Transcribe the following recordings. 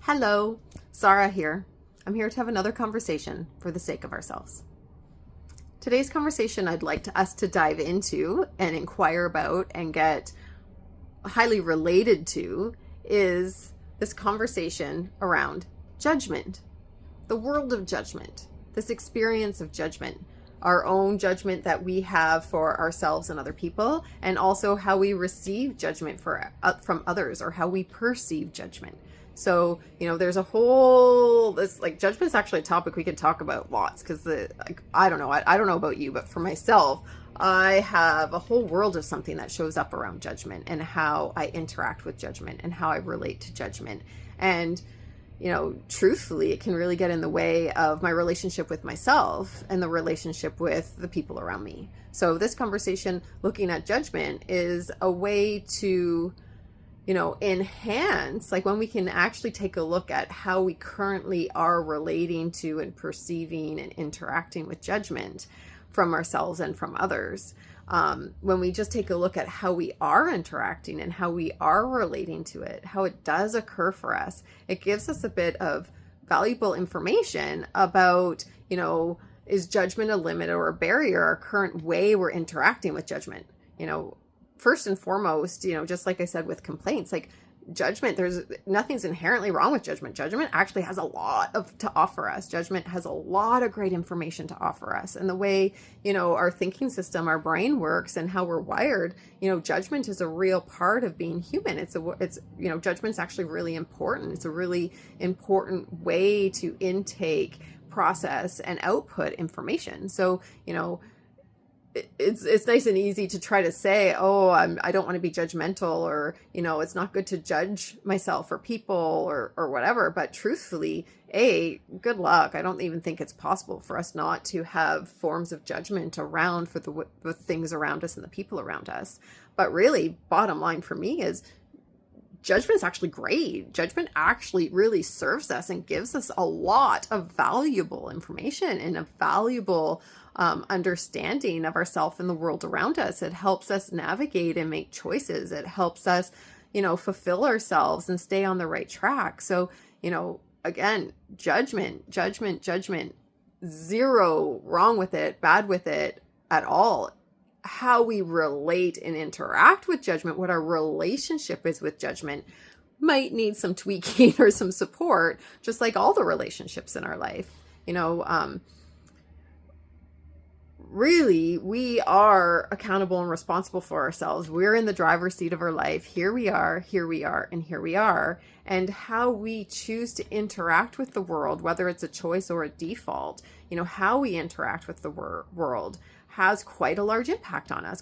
Hello, Sarah here. I'm here to have another conversation for the sake of ourselves. Today's conversation I'd like us to dive into and inquire about and get highly related to is this conversation around judgment, the world of judgment, this experience of judgment, our own judgment that we have for ourselves and other people, and also how we receive judgment from others, or how we perceive judgment. So, there's a whole, judgment's actually a topic we could talk about lots, because I don't know about you, but for myself, I have a whole world of something that shows up around judgment and how I interact with judgment and how I relate to judgment. And, truthfully, it can really get in the way of my relationship with myself and the relationship with the people around me. So this conversation looking at judgment is a way to enhance, when we can actually take a look at how we currently are relating to and perceiving and interacting with judgment from ourselves and from others. When we just take a look at how we are interacting and how we are relating to it, how it does occur for us, it gives us a bit of valuable information about, is judgment a limit or a barrier, our current way we're interacting with judgment? First and foremost, just like I said with complaints, judgment, nothing's inherently wrong with judgment. Judgment actually has a lot to offer us. Judgment has a lot of great information to offer us. And the way, our thinking system, our brain works and how we're wired, judgment is a real part of being human. Judgment's actually really important. It's a really important way to intake, process, and output information. So, it's nice and easy to try to say, I don't want to be judgmental, or, it's not good to judge myself or people or whatever. But truthfully, good luck. I don't even think it's possible for us not to have forms of judgment around for the things around us and the people around us. But really, bottom line for me is judgment's actually great. Judgment actually really serves us and gives us a lot of valuable information and a valuable understanding of ourselves and the world around us. It helps us navigate and make choices. It helps us, fulfill ourselves and stay on the right track. So, again, judgment, zero wrong with it, bad with it at all. How we relate and interact with judgment, what our relationship is with judgment, might need some tweaking or some support, just like all the relationships in our life. Really, we are accountable and responsible for ourselves. We're in the driver's seat of our life. Here we are, and here we are. And how we choose to interact with the world, whether it's a choice or a default, how we interact with the world has quite a large impact on us,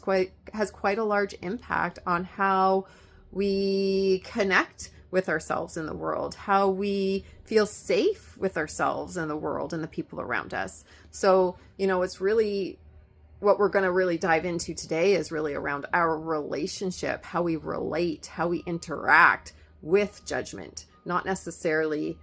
has quite a large impact on how we connect with ourselves in the world, how we feel safe with ourselves in the world and the people around us. So, it's really what we're going to really dive into today is really around our relationship, how we relate, how we interact with judgment, not necessarily,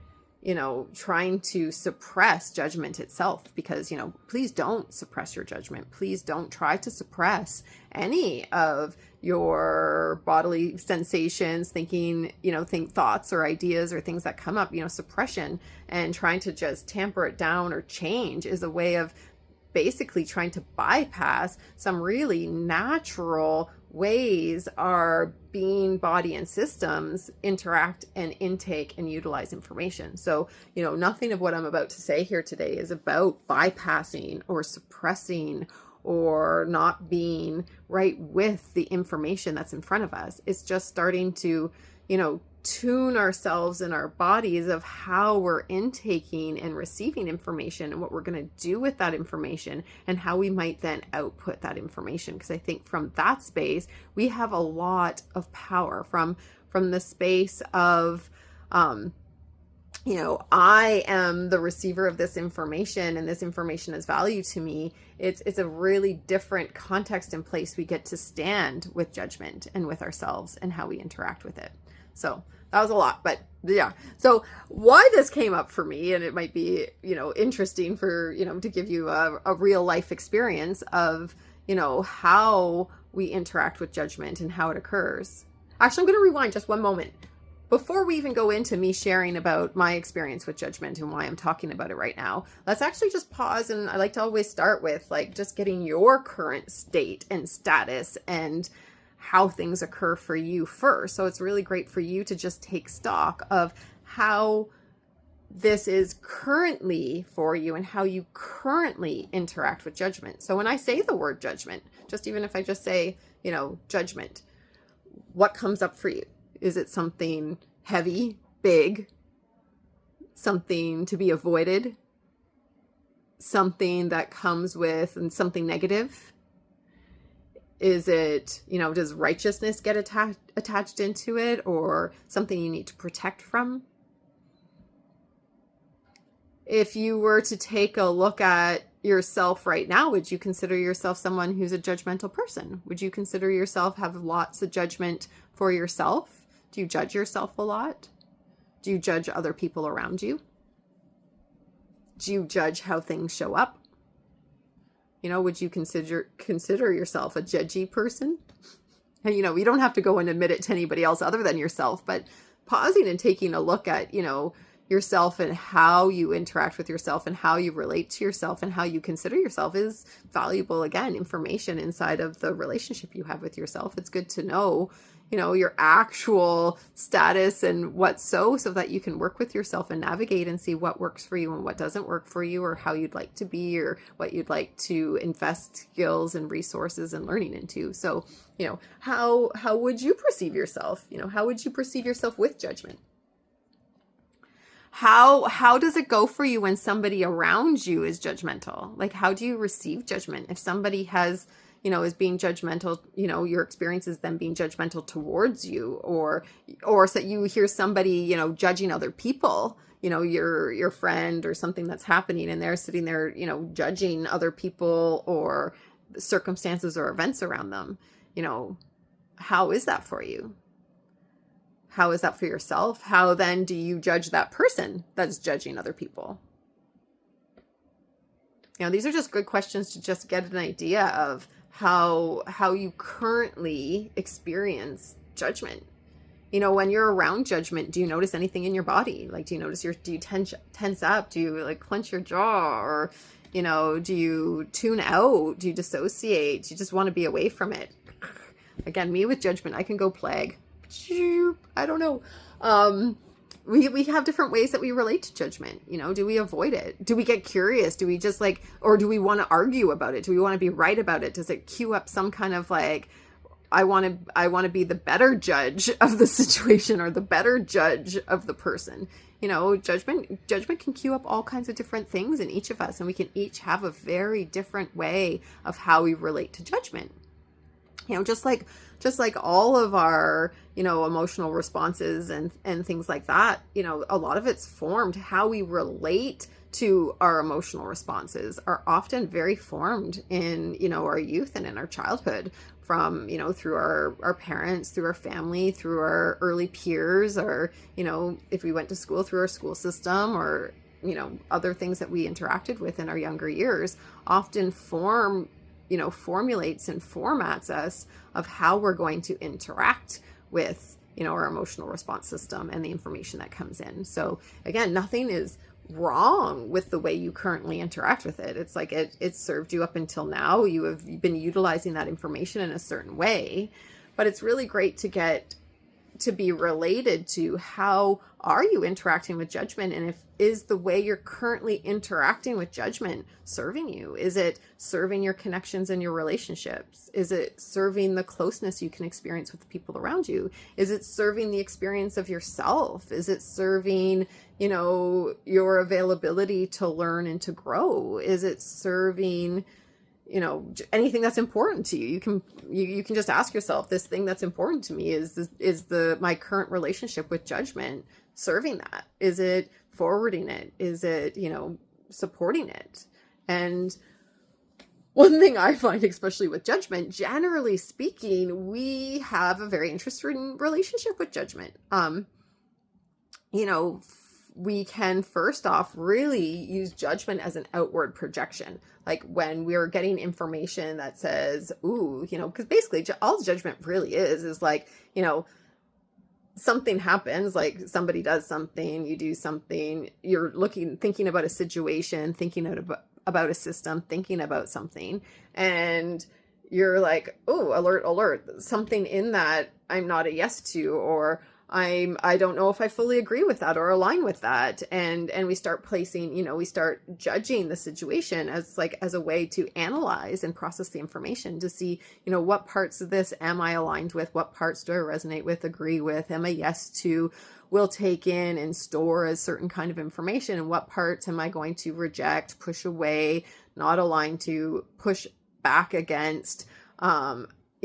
trying to suppress judgment itself, because, please don't suppress your judgment. Please don't try to suppress any of your bodily sensations, thinking, think thoughts or ideas or things that come up. Suppression and trying to just tamper it down or change is a way of basically trying to bypass some really natural ways our being, body, and systems interact and intake and utilize information. So, nothing of what I'm about to say here today is about bypassing or suppressing or not being right with the information that's in front of us. It's just starting to, tune ourselves and our bodies of how we're intaking and receiving information and what we're going to do with that information and how we might then output that information. Because I think from that space, we have a lot of power from the space of, I am the receiver of this information and this information is value to me. It's a really different context and place we get to stand with judgment and with ourselves and how we interact with it. So that was a lot, but yeah. So why this came up for me, and it might be, interesting for, to give you a real life experience of, how we interact with judgment and how it occurs. Actually, I'm going to rewind just one moment. before we even go into me sharing about my experience with judgment and why I'm talking about it right now, let's actually just pause. And I like to always start with like just getting your current state and status and how things occur for you first. So it's really great for you to just take stock of how this is currently for you and how you currently interact with judgment. So when I say the word judgment, just even if I just say, judgment, what comes up for you? Is it something heavy, big, something to be avoided, something that comes with and something negative? Is it, does righteousness get attached into it, or something you need to protect from? If you were to take a look at yourself right now, would you consider yourself someone who's a judgmental person? Would you consider yourself have lots of judgment for yourself? Do you judge yourself a lot? Do you judge other people around you? Do you judge how things show up? Would you consider yourself a judgy person? And, you don't have to go and admit it to anybody else other than yourself, but pausing and taking a look at, yourself and how you interact with yourself and how you relate to yourself and how you consider yourself is valuable, again, information inside of the relationship you have with yourself. It's good to know, your actual status and what's so that you can work with yourself and navigate and see what works for you and what doesn't work for you, or how you'd like to be, or what you'd like to invest skills and resources and learning into. So, how would you perceive yourself? How would you perceive yourself with judgment? How does it go for you when somebody around you is judgmental? Like, how do you receive judgment? If somebody has, is being judgmental, your experience is them being judgmental towards you, or so you hear somebody, judging other people, your friend or something that's happening, and they're sitting there, judging other people or circumstances or events around them. How is that for you? How is that for yourself? How then do you judge that person that's judging other people? These are just good questions to just get an idea of how you currently experience judgment. When you're around judgment, do you notice anything in your body? Like, do you tense up? Do you like clench your jaw? Or, do you tune out? Do you dissociate? Do you just want to be away from it? Again, me with judgment, I can go plague. I don't know. We have different ways that we relate to judgment. Do we avoid it? Do we get curious? Do we just or do we want to argue about it? Do we want to be right about it? Does it cue up some kind of I want to be the better judge of the situation, or the better judge of the person? Judgment can cue up all kinds of different things in each of us, and we can each have a very different way of how we relate to judgment. Just like all of our, emotional responses and things like that, a lot of it's formed. How we relate to our emotional responses are often very formed in, our youth and in our childhood, from, through our parents, through our family, through our early peers, or, if we went to school, through our school system, or, other things that we interacted with in our younger years, often formulates and formats us of how we're going to interact with, our emotional response system and the information that comes in. So again, nothing is wrong with the way you currently interact with it. It's like it served you up until now. You've been utilizing that information in a certain way, but it's really great to get to be related to how are you interacting with judgment, and is the way you're currently interacting with judgment serving you? Is it serving your connections and your relationships? Is it serving the closeness you can experience with the people around you? Is it serving the experience of yourself? Is it serving, your availability to learn and to grow? Is it serving, anything that's important to you? You can just ask yourself, this thing that's important to me, is my current relationship with judgment serving that? Is it forwarding it? Is it, supporting it? And one thing I find, especially with judgment, generally speaking, we have a very interesting relationship with judgment. We can first off really use judgment as an outward projection. Like when we're getting information that says, ooh, because basically all judgment really is like, something happens, like somebody does something, you do something, you're thinking about a situation, thinking about a system, thinking about something, and you're like, oh, alert, alert, something in that I'm not a yes to, or I don't know if I fully agree with that or align with that. And we start placing, we start judging the situation as a way to analyze and process the information to see, what parts of this am I aligned with? What parts do I resonate with, agree with? Am I yes to, will take in and store as certain kind of information? And what parts am I going to reject, push away, not align to, push back against?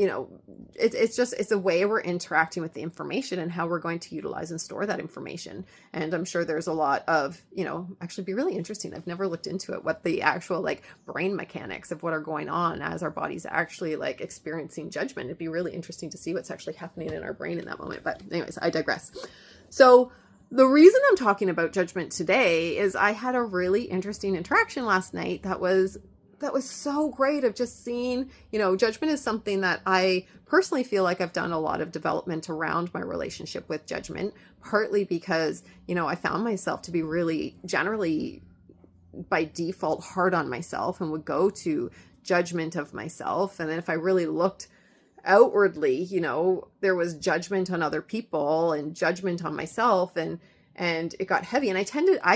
It's a way we're interacting with the information and how we're going to utilize and store that information. And I'm sure there's a lot of, actually be really interesting. I've never looked into it, what the actual brain mechanics of what are going on as our body's actually experiencing judgment. It'd be really interesting to see what's actually happening in our brain in that moment. But anyways, I digress. So the reason I'm talking about judgment today is I had a really interesting interaction last night that was so great, of just seeing, judgment is something that I personally feel like I've done a lot of development around my relationship with judgment, partly because, I found myself to be really generally by default hard on myself and would go to judgment of myself. And then if I really looked outwardly, there was judgment on other people and judgment on myself, and it got heavy. And I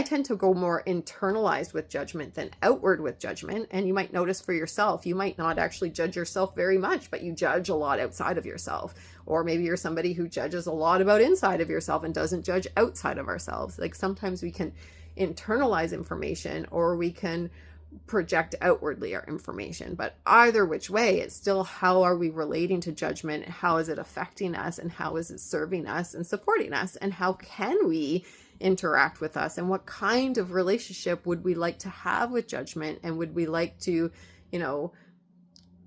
tend to go more internalized with judgment than outward with judgment. And you might notice for yourself, you might not actually judge yourself very much, but you judge a lot outside of yourself. Or maybe you're somebody who judges a lot about inside of yourself and doesn't judge outside of ourselves. Sometimes we can internalize information, or we can project outwardly our information. But either which way, it's still, how are we relating to judgment? How is it affecting us? And how is it serving us and supporting us? And how can we interact with us? And what kind of relationship would we like to have with judgment? And would we like to,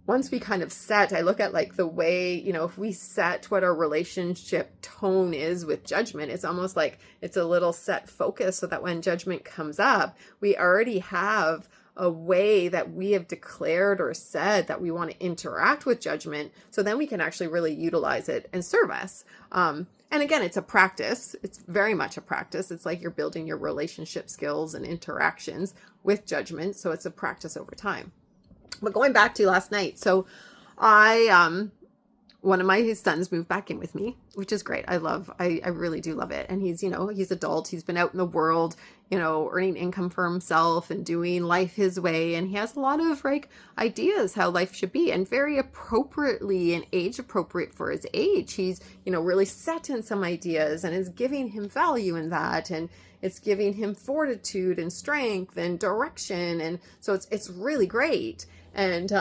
once we kind of set, I look at the way, if we set what our relationship tone is with judgment, it's almost like it's a little set focus, so that when judgment comes up, we already have a way that we have declared or said that we want to interact with judgment. So then we can actually really utilize it and serve us. And again, it's a practice. It's very much a practice. It's like you're building your relationship skills and interactions with judgment. So it's a practice over time. But going back to last night, so one of my sons moved back in with me, which is great. I really do love it. And he's adult. He's been out in the world, earning income for himself and doing life his way. And he has a lot of ideas how life should be, and very appropriately and age appropriate for his age. He's, really set in some ideas, and is giving him value in that. And it's giving him fortitude and strength and direction. And so it's really great. And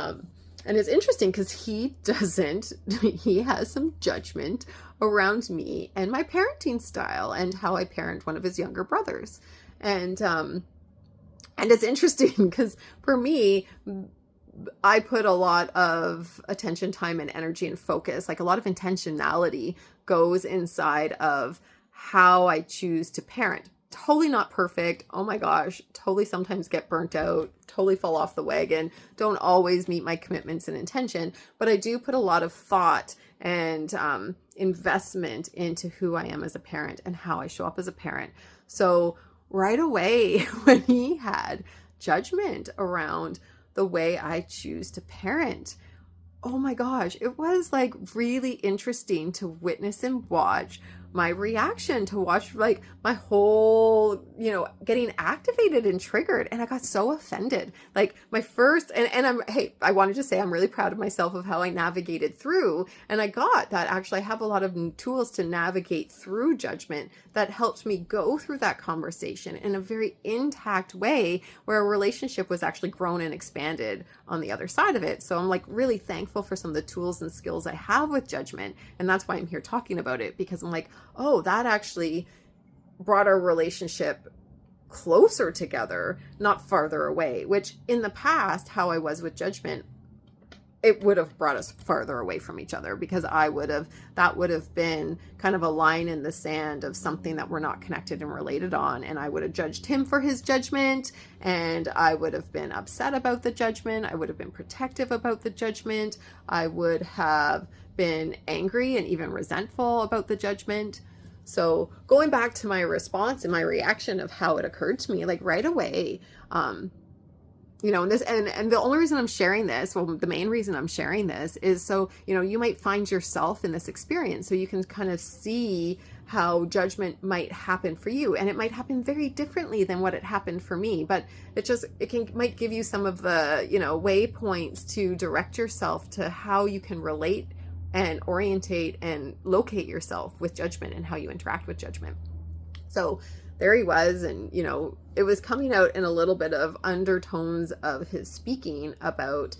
it's interesting because he has some judgment around me and my parenting style and how I parent one of his younger brothers. And it's interesting because for me, I put a lot of attention, time, and energy and focus, a lot of intentionality goes inside of how I choose to parent. Totally not perfect. Oh my gosh. Totally sometimes get burnt out. Totally fall off the wagon. Don't always meet my commitments and intention. But I do put a lot of thought and investment into who I am as a parent and how I show up as a parent. So right away, when he had judgment around the way I choose to parent, oh my gosh, it was really interesting to witness and watch my reaction, to watch my whole, getting activated and triggered. And I got so offended. My first, I wanted to say I'm really proud of myself of how I navigated through. And I got that actually I have a lot of tools to navigate through judgment that helped me go through that conversation in a very intact way, where a relationship was actually grown and expanded on the other side of it. So I'm really thankful for some of the tools and skills I have with judgment. And that's why I'm here talking about it, because I'm oh, that actually brought our relationship closer together, not farther away, which in the past, how I was with judgment, it would have brought us farther away from each other, because that would have been kind of a line in the sand of something that we're not connected and related on. And I would have judged him for his judgment, and I would have been upset about the judgment. I would have been protective about the judgment. I would have been angry and even resentful about the judgment. So going back to my response and my reaction of how it occurred to me, like right away, and this, and the only reason I'm sharing this, well, the main reason I'm sharing this is so, you might find yourself in this experience so you can kind of see how judgment might happen for you. And it might happen very differently than what it happened for me, but might give you some of the, waypoints to direct yourself to how you can relate and orientate and locate yourself with judgment and how you interact with judgment. So there he was, and it was coming out in a little bit of undertones of his speaking about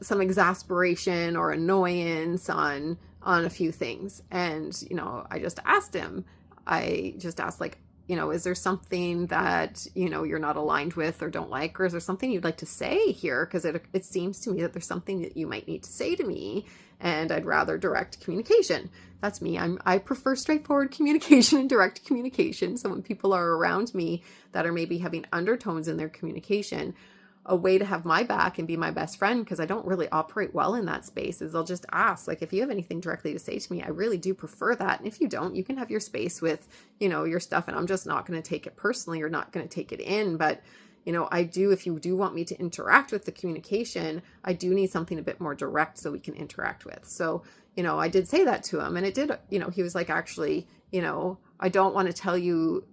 some exasperation or annoyance on a few things. And I just asked like, is there something that you're not aligned with or don't like, or is there something you'd like to say here, because it seems to me that there's something that you might need to say to me, and I'd rather direct communication. That's me. I prefer straightforward communication and direct communication. So when people are around me that are maybe having undertones in their communication, a way to have my back and be my best friend, because I don't really operate well in that space, is I'll just ask, like, if you have anything directly to say to me, I really do prefer that. And if you don't, you can have your space with, your stuff, and I'm just not going to take it personally or not going to take it in. But, if you do want me to interact with the communication, I do need something a bit more direct so we can interact with. So, I did say that to him, and it did, he was like, actually, I don't want to tell you,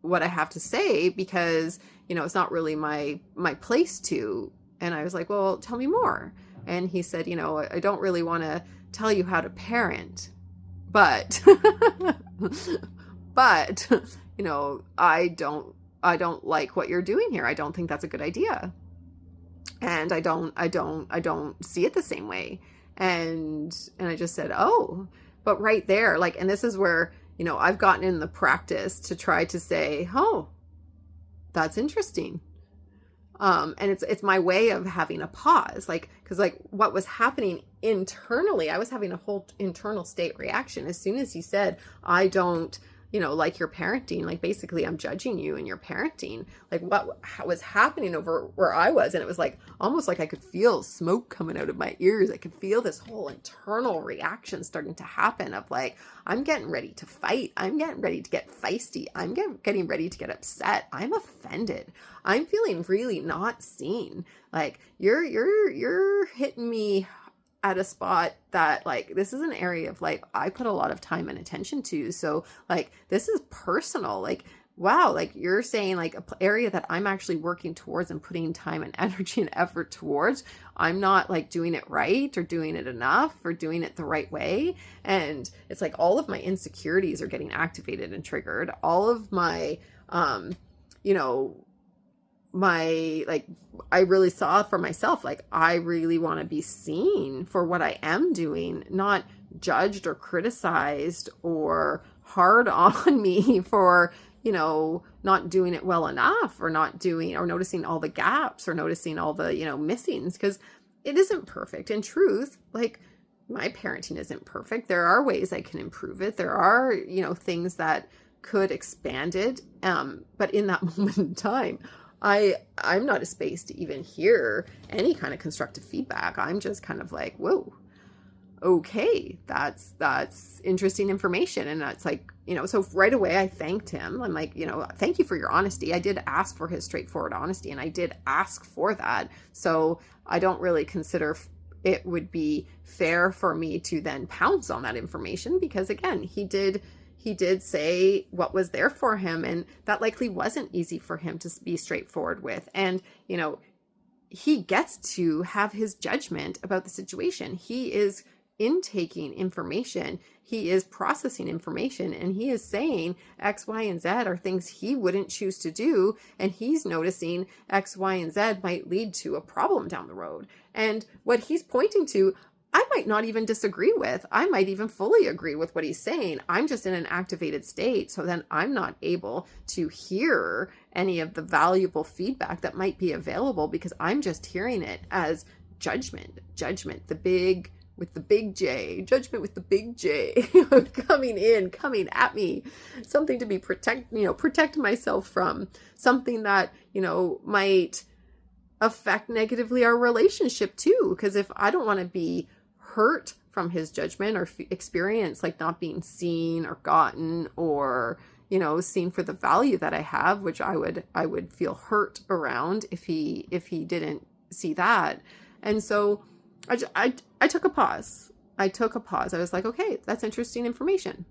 what I have to say, because it's not really my place to. And I was like, well, tell me more. And he said, I don't really want to tell you how to parent, but I don't like what you're doing here. I don't think that's a good idea, and I don't see it the same way. And I just said, oh, but right there, like, and this is where I've gotten in the practice to try to say, oh, that's interesting. And it's my way of having a pause, like, because like what was happening internally, I was having a whole internal state reaction as soon as he said, I don't, like your parenting, like basically I'm judging you and your parenting, like what was happening over where I was. And it was like, almost like I could feel smoke coming out of my ears. I could feel this whole internal reaction starting to happen of like, I'm getting ready to fight. I'm getting ready to get feisty. I'm getting ready to get upset. I'm offended. I'm feeling really not seen. Like you're hitting me at a spot that, like, this is an area of life I put a lot of time and attention to. So like, this is personal. Like, wow, like you're saying like a area that I'm actually working towards and putting time and energy and effort towards. I'm not like doing it right or doing it enough or doing it the right way. And it's like all of my insecurities are getting activated and triggered. All of my, I really saw for myself, like, I really want to be seen for what I am doing, not judged or criticized or hard on me for, not doing it well enough, or not doing, or noticing all the gaps, or noticing all the, missings, because it isn't perfect. In truth, like, my parenting isn't perfect. There are ways I can improve it. There are, things that could expand it. But in that moment in time, I'm not a space to even hear any kind of constructive feedback. I'm just kind of like, whoa, okay, that's interesting information. And that's like, so right away I thanked him. I'm like, thank you for your honesty. I did ask for his straightforward honesty, and I did ask for that. So I don't really consider it would be fair for me to then pounce on that information, because again, he did say what was there for him, and that likely wasn't easy for him to be straightforward with. And, he gets to have his judgment about the situation. He is intaking information. He is processing information, and he is saying X, Y, and Z are things he wouldn't choose to do. And he's noticing X, Y, and Z might lead to a problem down the road. And what he's pointing to, I might not even disagree with. I might even fully agree with what he's saying. I'm just in an activated state. So then I'm not able to hear any of the valuable feedback that might be available, because I'm just hearing it as judgment, the big, with the big J, judgment with the big J, coming at me, something to be protect myself from, something that, might affect negatively our relationship too. Because if I don't want to be hurt from his judgment or experience like not being seen or gotten or, you know, seen for the value that I have, which I would feel hurt around if he didn't see that. And so I took a pause. I was like, okay, that's interesting information.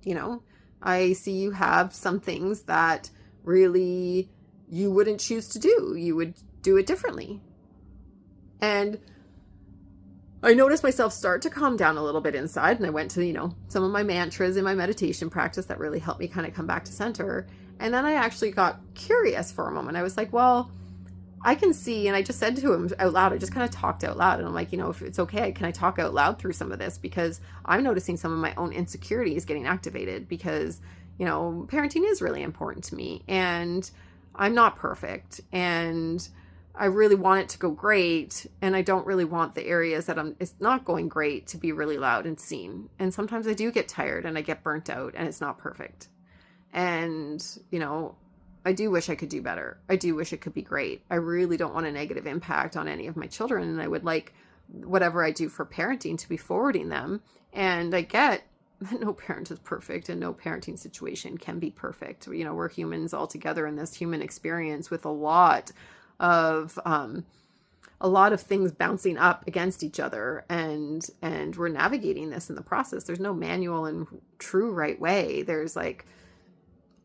You know, I see you have some things that really you wouldn't choose to do. You would do it differently. And I noticed myself start to calm down a little bit inside. And I went to, you know, some of my mantras in my meditation practice that really helped me kind of come back to center. And then I actually got curious for a moment. I was like, well, I can see, and I just said to him out loud, I just kind of talked out loud. And I'm like, you know, if it's okay, can I talk out loud through some of this? Because I'm noticing some of my own insecurities getting activated because, you know, parenting is really important to me. And I'm not perfect. And I really want it to go great. And I don't really want the areas that it's not going great to be really loud and seen. And sometimes I do get tired and I get burnt out and it's not perfect. And, you know, I do wish I could do better. I do wish it could be great. I really don't want a negative impact on any of my children. And I would like whatever I do for parenting to be forwarding them. And I get that no parent is perfect and no parenting situation can be perfect. You know, we're humans all together in this human experience with a lot of things bouncing up against each other. And we're navigating this in the process. There's no manual and true right way. There's like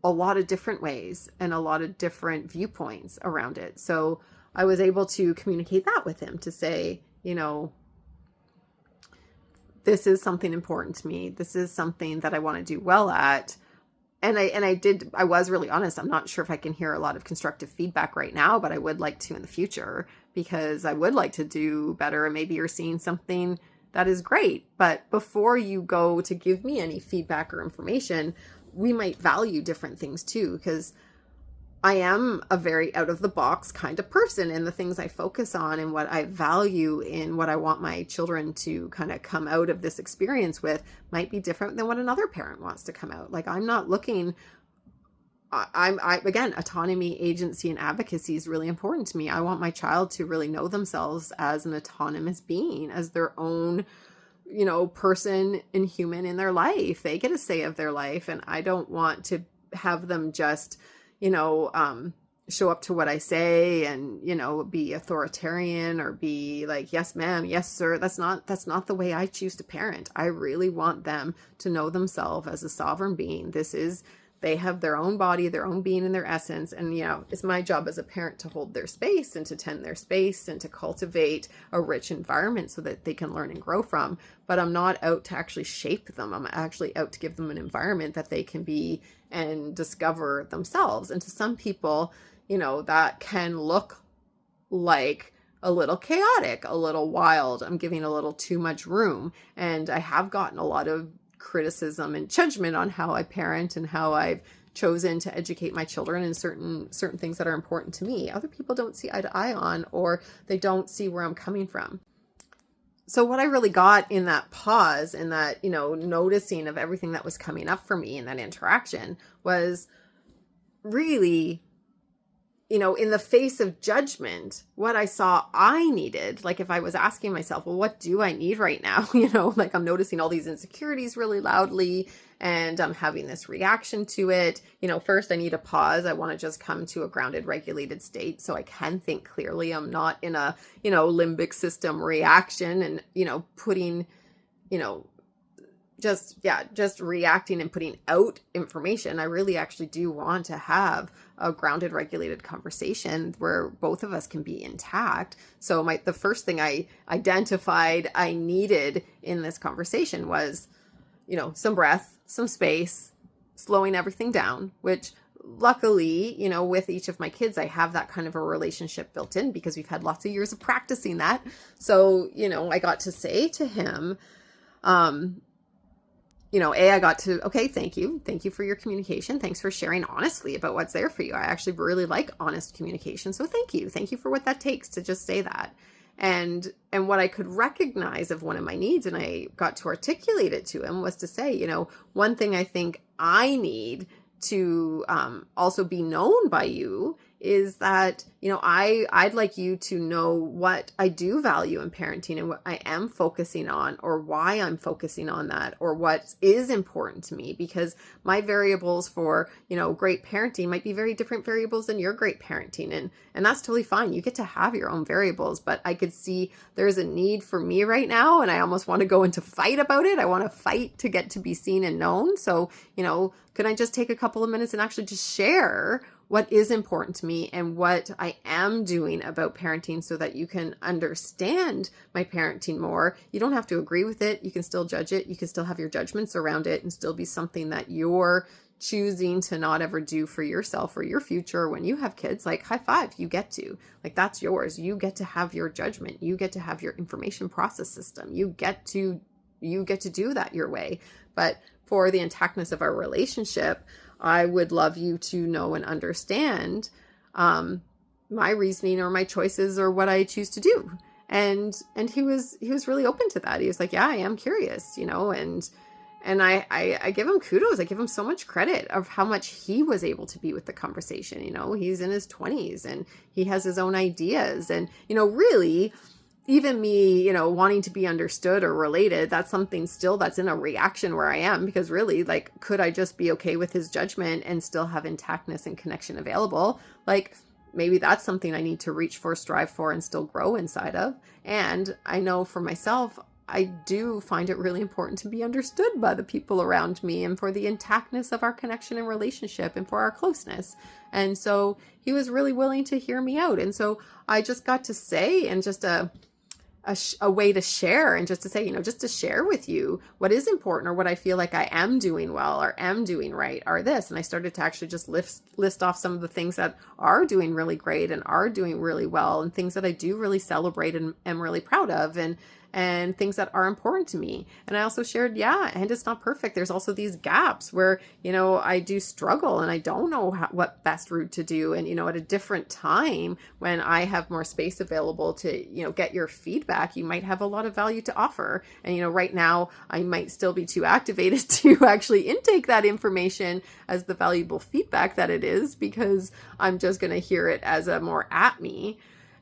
a lot of different ways and a lot of different viewpoints around it. So I was able to communicate that with him to say, you know, this is something important to me. This is something that I want to do well at. And I was really honest. I'm not sure if I can hear a lot of constructive feedback right now, but I would like to in the future because I would like to do better. And maybe you're seeing something that is great, but before you go to give me any feedback or information, we might value different things too, because I am a very out of the box kind of person, and the things I focus on and what I value in what I want my children to kind of come out of this experience with might be different than what another parent wants to come out. Like I'm not looking, again, autonomy, agency, and advocacy is really important to me. I want my child to really know themselves as an autonomous being, as their own, you know, person and human in their life. They get a say of their life. And I don't want to have them just, you know, show up to what I say and, you know, be authoritarian or be like, yes, ma'am, yes, sir. That's not the way I choose to parent. I really want them to know themselves as a sovereign being. They have their own body, their own being and their essence. And, you know, it's my job as a parent to hold their space and to tend their space and to cultivate a rich environment so that they can learn and grow from. But I'm not out to actually shape them. I'm actually out to give them an environment that they can be and discover themselves. And to some people, you know, that can look like a little chaotic, a little wild. I'm giving a little too much room. And I have gotten a lot of criticism and judgment on how I parent and how I've chosen to educate my children in certain things that are important to me. Other people don't see eye to eye on, or they don't see where I'm coming from. So what I really got in that pause and that, you know, noticing of everything that was coming up for me in that interaction was really, you know, in the face of judgment, what I saw I needed, like if I was asking myself, well, what do I need right now? You know, like I'm noticing all these insecurities really loudly and I'm having this reaction to it. You know, first I need a pause. I want to just come to a grounded, regulated state so I can think clearly. I'm not in a, you know, limbic system reaction and, you know, putting, you know, just reacting and putting out information. I really actually do want to have a grounded, regulated conversation where both of us can be intact. So the first thing I identified I needed in this conversation was, you know, some breath, some space, slowing everything down, which luckily, you know, with each of my kids, I have that kind of a relationship built in because we've had lots of years of practicing that. So, you know, I got to say to him, you know, I got to, okay, thank you. Thank you for your communication. Thanks for sharing honestly about what's there for you. I actually really like honest communication. So thank you. Thank you for what that takes to just say that. And what I could recognize of one of my needs, and I got to articulate it to him, was to say, you know, one thing I think I need to also be known by you is that, I'd like you to know what I do value in parenting and what I am focusing on, or why I'm focusing on that, or what is important to me, because my variables for, great parenting might be very different variables than your great parenting. And that's totally fine. You get to have your own variables, but I could see there's a need for me right now. And I almost want to go into fight about it. I want to fight to get to be seen and known. So, can I just take a couple of minutes and actually just share what is important to me and what I am doing about parenting, so that you can understand my parenting more. You don't have to agree with it. You can still judge it. You can still have your judgments around it and still be something that you're choosing to not ever do for yourself or your future. When you have kids, like, high five, you get to, like, that's yours. You get to have your judgment. You get to have your information process system. You get to do that your way. But for the intactness of our relationship, I would love you to know and understand my reasoning or my choices or what I choose to do. And he was really open to that. He was like, yeah, I am curious, and I give him kudos. I give him so much credit of how much he was able to be with the conversation. He's in his 20s and he has his own ideas, and, really, even me, wanting to be understood or related, that's something still that's in a reaction where I am, because really, like, could I just be okay with his judgment and still have intactness and connection available? Like, maybe that's something I need to reach for, strive for, and still grow inside of. And I know for myself, I do find it really important to be understood by the people around me, and for the intactness of our connection and relationship, and for our closeness. And so he was really willing to hear me out. And so I just got to say, and just a way to share, and just to say, just to share with you what is important, or what I feel like I am doing well or am doing right, are this. And I started to actually just list off some of the things that are doing really great and are doing really well, and things that I do really celebrate and am really proud of, and things that are important to me. And I also shared, and it's not perfect. There's also these gaps where, I do struggle and I don't know what best route to do. And, at a different time when I have more space available to, get your feedback, you might have a lot of value to offer. And, right now I might still be too activated to actually intake that information as the valuable feedback that it is, because I'm just going to hear it as a more at me.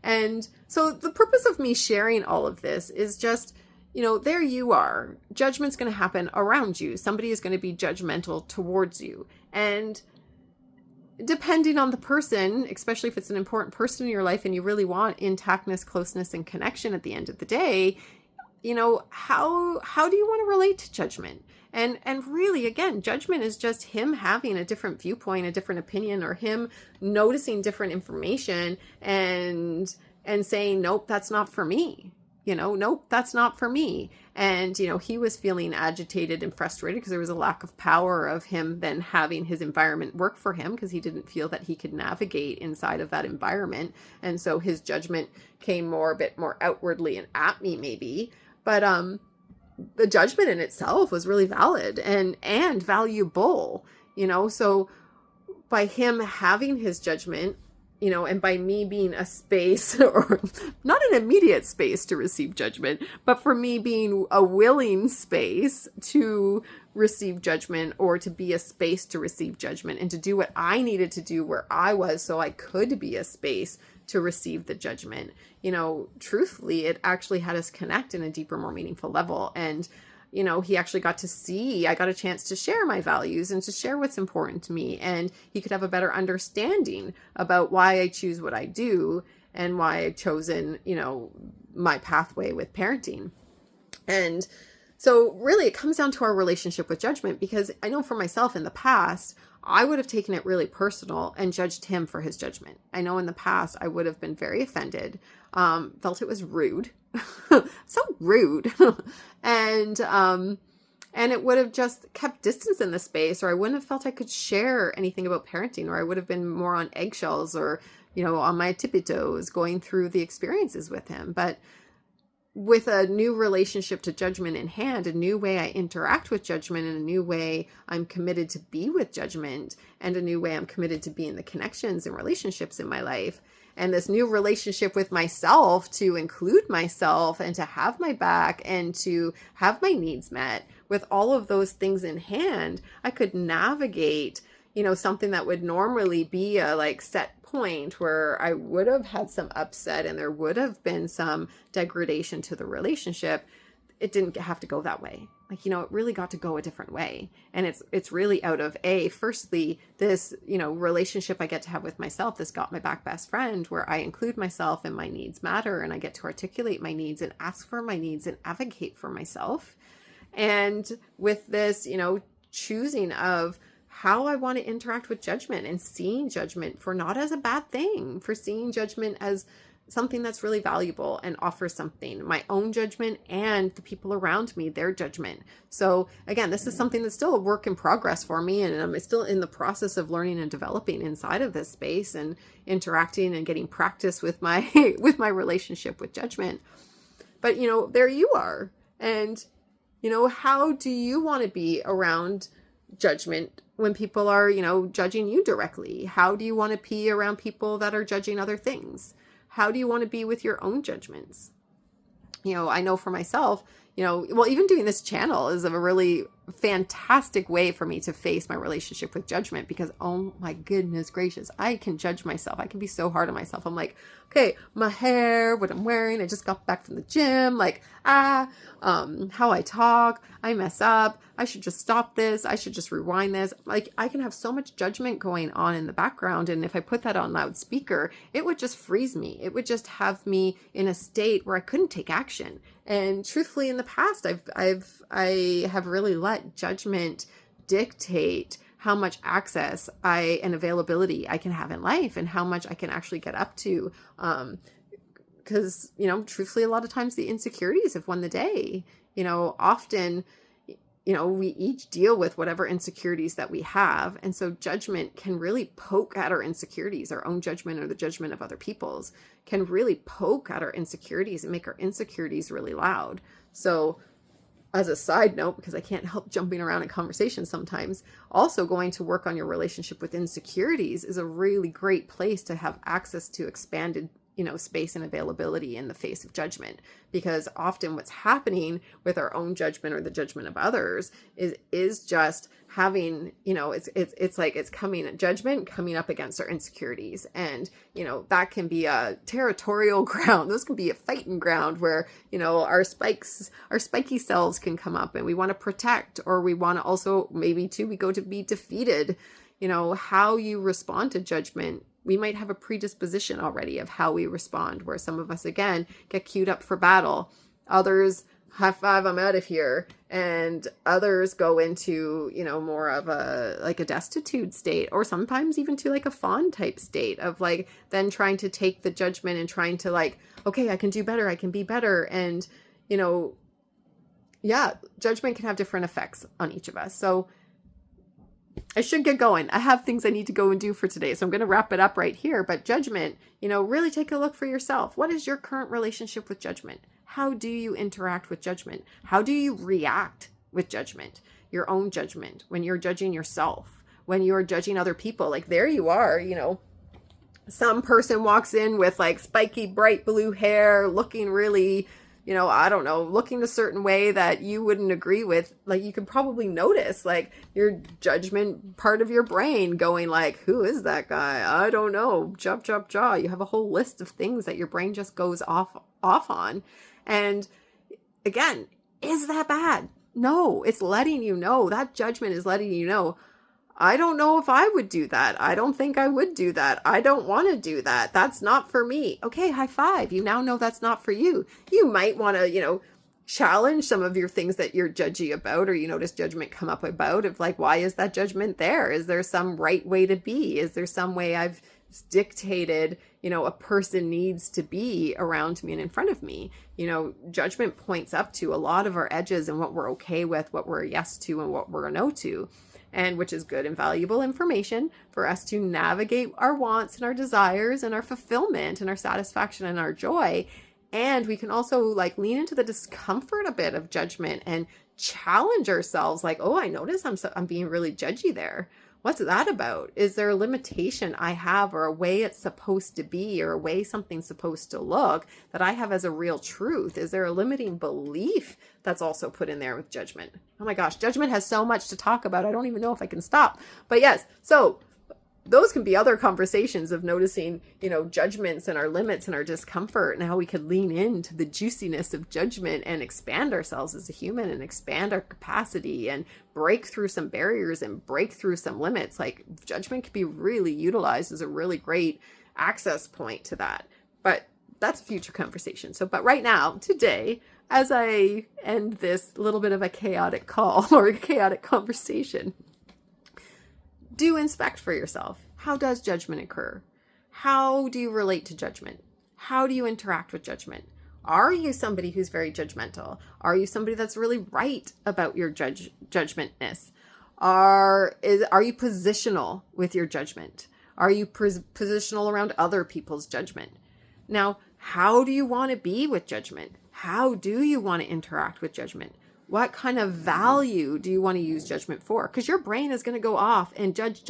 And so the purpose of me sharing all of this is just, there you are. Judgment's going to happen around you. Somebody is going to be judgmental towards you. And depending on the person, especially if it's an important person in your life and you really want intactness, closeness, and connection at the end of the day, how do you want to relate to judgment? And really, again, judgment is just him having a different viewpoint, a different opinion, or him noticing different information and saying, nope, that's not for me. Nope, that's not for me. And, he was feeling agitated and frustrated because there was a lack of power of him then having his environment work for him, because he didn't feel that he could navigate inside of that environment. And so his judgment came a bit more outwardly and at me maybe. But, the judgment in itself was really valid and valuable, so by him having his judgment, and by me being a space, or not an immediate space to receive judgment, but for me being a willing space to receive judgment, or to be a space to receive judgment, and to do what I needed to do where I was, so I could be a space to receive the judgment. Truthfully, it actually had us connect in a deeper, more meaningful level. And, he actually got to see, I got a chance to share my values and to share what's important to me. And he could have a better understanding about why I choose what I do and why I've chosen, my pathway with parenting. And so really it comes down to our relationship with judgment, because I know for myself in the past, I would have taken it really personal and judged him for his judgment. I know in the past I would have been very offended, felt it was rude, so rude. And it would have just kept distance in the space, or I wouldn't have felt I could share anything about parenting, or I would have been more on eggshells, or, on my tippy toes going through the experiences with him. But with a new relationship to judgment in hand, a new way I interact with judgment, and a new way I'm committed to be with judgment, and a new way I'm committed to be in the connections and relationships in my life, and this new relationship with myself to include myself and to have my back and to have my needs met, with all of those things in hand, I could navigate, something that would normally be a like set point where I would have had some upset and there would have been some degradation to the relationship, it didn't have to go that way. Like, it really got to go a different way. And it's really out of firstly, this, relationship I get to have with myself, this got my back best friend, where I include myself and my needs matter, and I get to articulate my needs and ask for my needs and advocate for myself. And with this, choosing of how I want to interact with judgment, and seeing judgment for not as a bad thing, for seeing judgment as something that's really valuable and offers something, my own judgment and the people around me, their judgment. So again, this is something that's still a work in progress for me, and I'm still in the process of learning and developing inside of this space and interacting and getting practice with my with my relationship with judgment. But there you are. And how do you want to be around judgment when people are judging you directly? How do you want to be around people that are judging other things? How do you want to be with your own judgments? I know for myself, even doing this channel is a really fantastic way for me to face my relationship with judgment, because, oh my goodness gracious, I can judge myself. I can be so hard on myself. I'm like, okay, my hair, what I'm wearing, I just got back from the gym, how I talk, I mess up, I should just stop this, I should just rewind this. Like, I can have so much judgment going on in the background, and if I put that on loudspeaker, it would just freeze me. It would just have me in a state where I couldn't take action. And truthfully, in the past, I have really let judgment dictate how much access and availability I can have in life, and how much I can actually get up to. Because, truthfully, a lot of times the insecurities have won the day. Often, we each deal with whatever insecurities that we have. And so judgment can really poke at our insecurities. Our own judgment or the judgment of other people's can really poke at our insecurities and make our insecurities really loud. So as a side note, because I can't help jumping around in conversations sometimes, also going to work on your relationship with insecurities is a really great place to have access to expanded space and availability in the face of judgment. Because often what's happening with our own judgment or the judgment of others is just having, it's like it's judgment coming up against our insecurities. And, that can be a territorial ground. Those can be a fighting ground where, our spiky selves can come up, and we want to protect, or we want to also maybe too, we go to be defeated. How you respond to judgment, we might have a predisposition already of how we respond, where some of us, again, get queued up for battle. Others, high five, I'm out of here. And others go into, more of a destitute state, or sometimes even to like a fawn type state of then trying to take the judgment and trying to okay, I can do better. I can be better. And, judgment can have different effects on each of us. So I should get going. I have things I need to go and do for today. So I'm going to wrap it up right here. But judgment, really take a look for yourself. What is your current relationship with judgment? How do you interact with judgment? How do you react with judgment? Your own judgment, when you're judging yourself, when you're judging other people. There you are, some person walks in with spiky bright blue hair, looking really, I don't know, looking a certain way that you wouldn't agree with. You could probably notice your judgment part of your brain going who is that guy? I don't know. Chop, chop, jaw. You have a whole list of things that your brain just goes off on. And again, is that bad? No, it's letting you know. That judgment is letting you know, I don't know if I would do that. I don't think I would do that. I don't want to do that. That's not for me. Okay, high five. You now know that's not for you. You might want to, challenge some of your things that you're judgy about, or you notice judgment come up about of why is that judgment there? Is there some right way to be? Is there some way I've dictated, a person needs to be around me and in front of me? Judgment points up to a lot of our edges and what we're okay with, what we're a yes to, and what we're a no to. And which is good and valuable information for us to navigate our wants and our desires and our fulfillment and our satisfaction and our joy. And we can also lean into the discomfort a bit of judgment and challenge ourselves. Oh, I notice I'm being really judgy there. What's that about? Is there a limitation I have, or a way it's supposed to be, or a way something's supposed to look that I have as a real truth? Is there a limiting belief that's also put in there with judgment? Oh my gosh, judgment has so much to talk about. I don't even know if I can stop. But yes, so those can be other conversations of noticing, judgments and our limits and our discomfort, and how we could lean into the juiciness of judgment and expand ourselves as a human and expand our capacity and break through some barriers and break through some limits. Like, judgment can be really utilized as a really great access point to that. But that's a future conversation. But right now, today, as I end this little bit of a chaotic call or a chaotic conversation, do inspect for yourself. How does judgment occur? How do you relate to judgment? How do you interact with judgment? Are you somebody who's very judgmental? Are you somebody that's really right about your judgmentness? Are you positional with your judgment? Are you positional around other people's judgment? Now, how do you want to be with judgment? How do you want to interact with judgment? What kind of value do you want to use judgment for? Because your brain is going to go off and judge.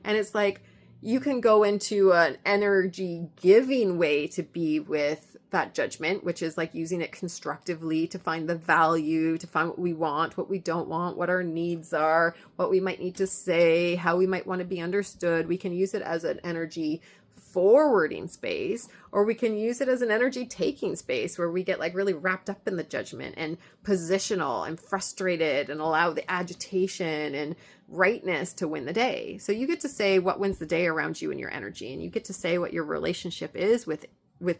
And it's like, you can go into an energy giving way to be with that judgment, which is like using it constructively to find the value, to find what we want, what we don't want, what our needs are, what we might need to say, how we might want to be understood. We can use it as an energy forwarding space, or we can use it as an energy taking space where we get like really wrapped up in the judgment and positional and frustrated and allow the agitation and rightness to win the day. So you get to say what wins the day around you and your energy, and you get to say what your relationship is with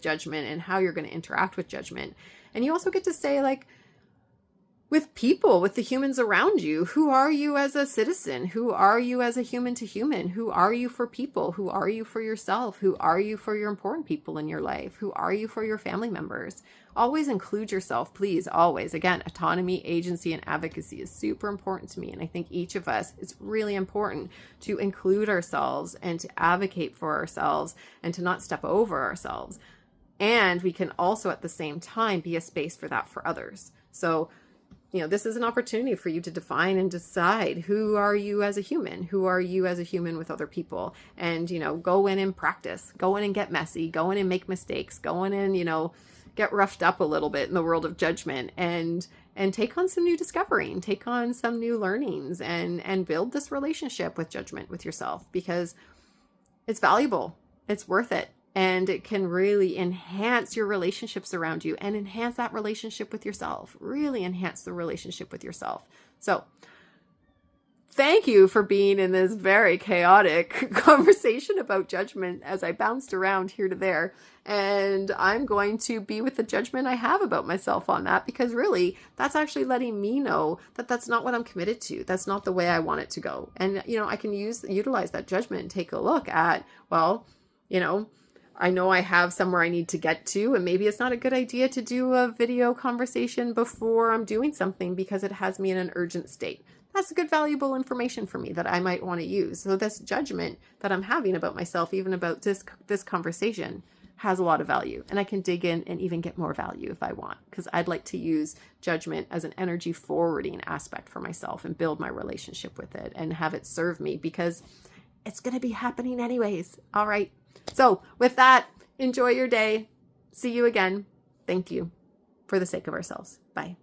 judgment and how you're going to interact with judgment. And you also get to say, like, with people, with the humans around you, who are you as a citizen? Who are you as a human to human? Who are you for people? Who are you for yourself? Who are you for your important people in your life? Who are you for your family members? Always include yourself, please, always. Again, autonomy, agency, and advocacy is super important to me. And I think each of us, it's really important to include ourselves and to advocate for ourselves and to not step over ourselves. And we can also at the same time be a space for that for others. So, this is an opportunity for you to define and decide, who are you as a human? Who are you as a human with other people? And, go in and practice, go in and get messy, go in and make mistakes, go in and, get roughed up a little bit in the world of judgment and take on some new discovering, take on some new learnings and build this relationship with judgment with yourself, because it's valuable. It's worth it. And it can really enhance your relationships around you and enhance that relationship with yourself. Really enhance the relationship with yourself. So thank you for being in this very chaotic conversation about judgment as I bounced around here to there. And I'm going to be with the judgment I have about myself on that, because really that's actually letting me know that that's not what I'm committed to. That's not the way I want it to go. And, I can utilize that judgment and take a look at, I know I have somewhere I need to get to, and maybe it's not a good idea to do a video conversation before I'm doing something because it has me in an urgent state. That's a good, valuable information for me that I might want to use. So this judgment that I'm having about myself, even about this conversation, has a lot of value, and I can dig in and even get more value if I want, because I'd like to use judgment as an energy forwarding aspect for myself and build my relationship with it and have it serve me, because it's going to be happening anyways. All right. So with that, enjoy your day. See you again. Thank you. For the sake of ourselves. Bye.